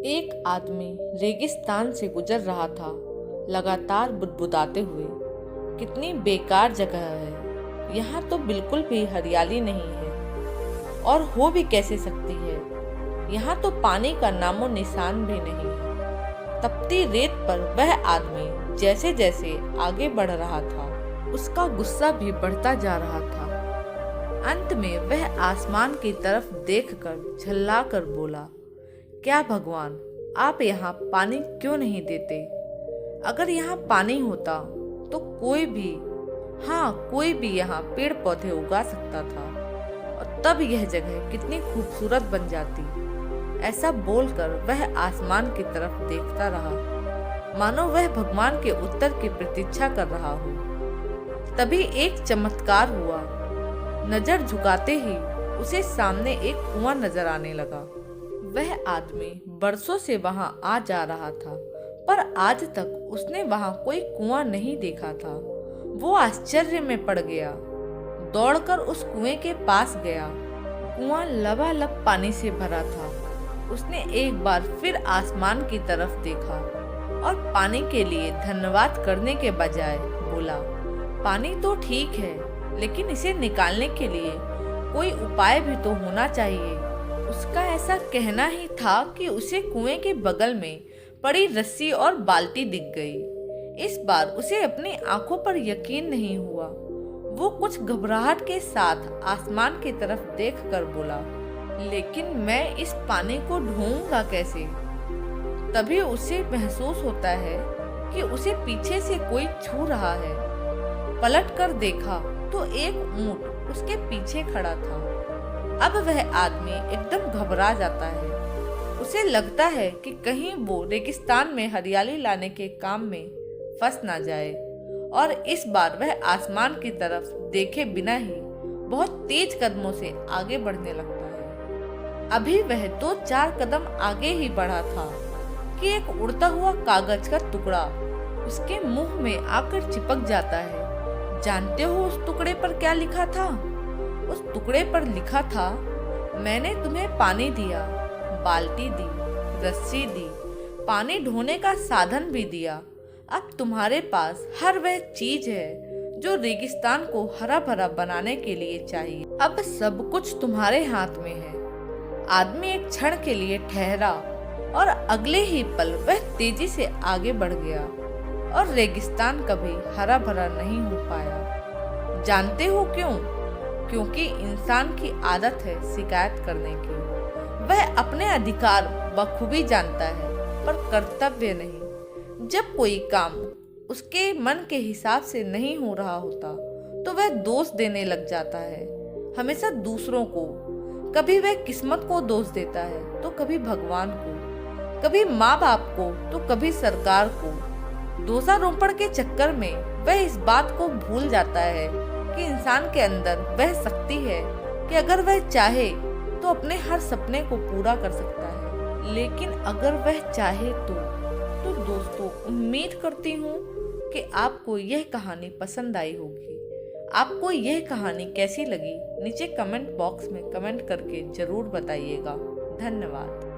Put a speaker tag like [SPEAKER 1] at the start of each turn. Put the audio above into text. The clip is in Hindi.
[SPEAKER 1] एक आदमी रेगिस्तान से गुजर रहा था, लगातार बुदबुदाते हुए। कितनी बेकार जगह है, यहाँ तो बिल्कुल भी हरियाली नहीं है, और हो भी कैसे सकती है। यहाँ तो पानी का नामो निशान भी नहीं है। तपती रेत पर वह आदमी जैसे जैसे आगे बढ़ रहा था, उसका गुस्सा भी बढ़ता जा रहा था। अंत में वह आसमान की तरफ देखकर झल्लाकर बोला, क्या भगवान, आप यहाँ पानी क्यों नहीं देते? अगर यहाँ पानी होता तो कोई भी यहाँ पेड़ पौधे उगा सकता था, और तब यह जगह कितनी खूबसूरत बन जाती। ऐसा बोलकर वह आसमान की तरफ देखता रहा, मानो वह भगवान के उत्तर की प्रतीक्षा कर रहा हो। तभी एक चमत्कार हुआ। नजर झुकाते ही उसे सामने एक कुआं नजर आने लगा। वह आदमी बरसों से वहां आ जा रहा था, पर आज तक उसने वहां कोई कुआं नहीं देखा था। वो आश्चर्य में पड़ गया। दौड़कर उस कुएं के पास गया। कुआं लबालब पानी से भरा था। उसने एक बार फिर आसमान की तरफ देखा और पानी के लिए धन्यवाद करने के बजाय बोला, पानी तो ठीक है, लेकिन इसे निकालने के लिए कोई उपाय भी तो होना चाहिए। उसका ऐसा कहना ही था कि उसे कुएं के बगल में पड़ी रस्सी और बाल्टी दिख गई। इस बार उसे अपनी आंखों पर यकीन नहीं हुआ। वो कुछ घबराहट के साथ आसमान की तरफ देखकर बोला, लेकिन मैं इस पानी को ढूंढूंगा कैसे? तभी उसे महसूस होता है कि उसे पीछे से कोई छू रहा है। पलट कर देखा तो एक ऊंट उसके पीछे खड़ा था। अब वह आदमी एकदम घबरा जाता है। उसे लगता है कि कहीं वो रेगिस्तान में हरियाली लाने के काम में फंस ना जाए, और इस बार वह आसमान की तरफ देखे बिना ही बहुत तेज कदमों से आगे बढ़ने लगता है। अभी वह 2-4 कदम आगे ही बढ़ा था कि एक उड़ता हुआ कागज का टुकड़ा उसके मुंह में आकर चिपक जाता है। जानते हो उस टुकड़े पर क्या लिखा था? उस टुकड़े पर लिखा था, मैंने तुम्हें पानी दिया, बाल्टी दी, रस्सी दी, पानी ढोने का साधन भी दिया। अब तुम्हारे पास हर वह चीज है जो रेगिस्तान को हरा भरा बनाने के लिए चाहिए। अब सब कुछ तुम्हारे हाथ में है। आदमी एक क्षण के लिए ठहरा और अगले ही पल वह तेजी से आगे बढ़ गया, और रेगिस्तान कभी हरा भरा नहीं हो पाया। जानते हो क्यों? क्योंकि इंसान की आदत है शिकायत करने की। वह अपने अधिकार बखूबी जानता है, पर कर्तव्य नहीं। जब कोई काम उसके मन के हिसाब से नहीं हो रहा होता तो वह दोष देने लग जाता है, हमेशा दूसरों को। कभी वह किस्मत को दोष देता है तो कभी भगवान को, कभी माँ बाप को तो कभी सरकार को। दोषारोपण के चक्कर में वह इस बात को भूल जाता है कि इंसान के अंदर वह शक्ति है कि अगर वह चाहे तो अपने हर सपने को पूरा कर सकता है। लेकिन अगर वह चाहे तो दोस्तों, उम्मीद करती हूँ कि आपको यह कहानी पसंद आई होगी। आपको यह कहानी कैसी लगी नीचे कमेंट बॉक्स में कमेंट करके जरूर बताइएगा। धन्यवाद।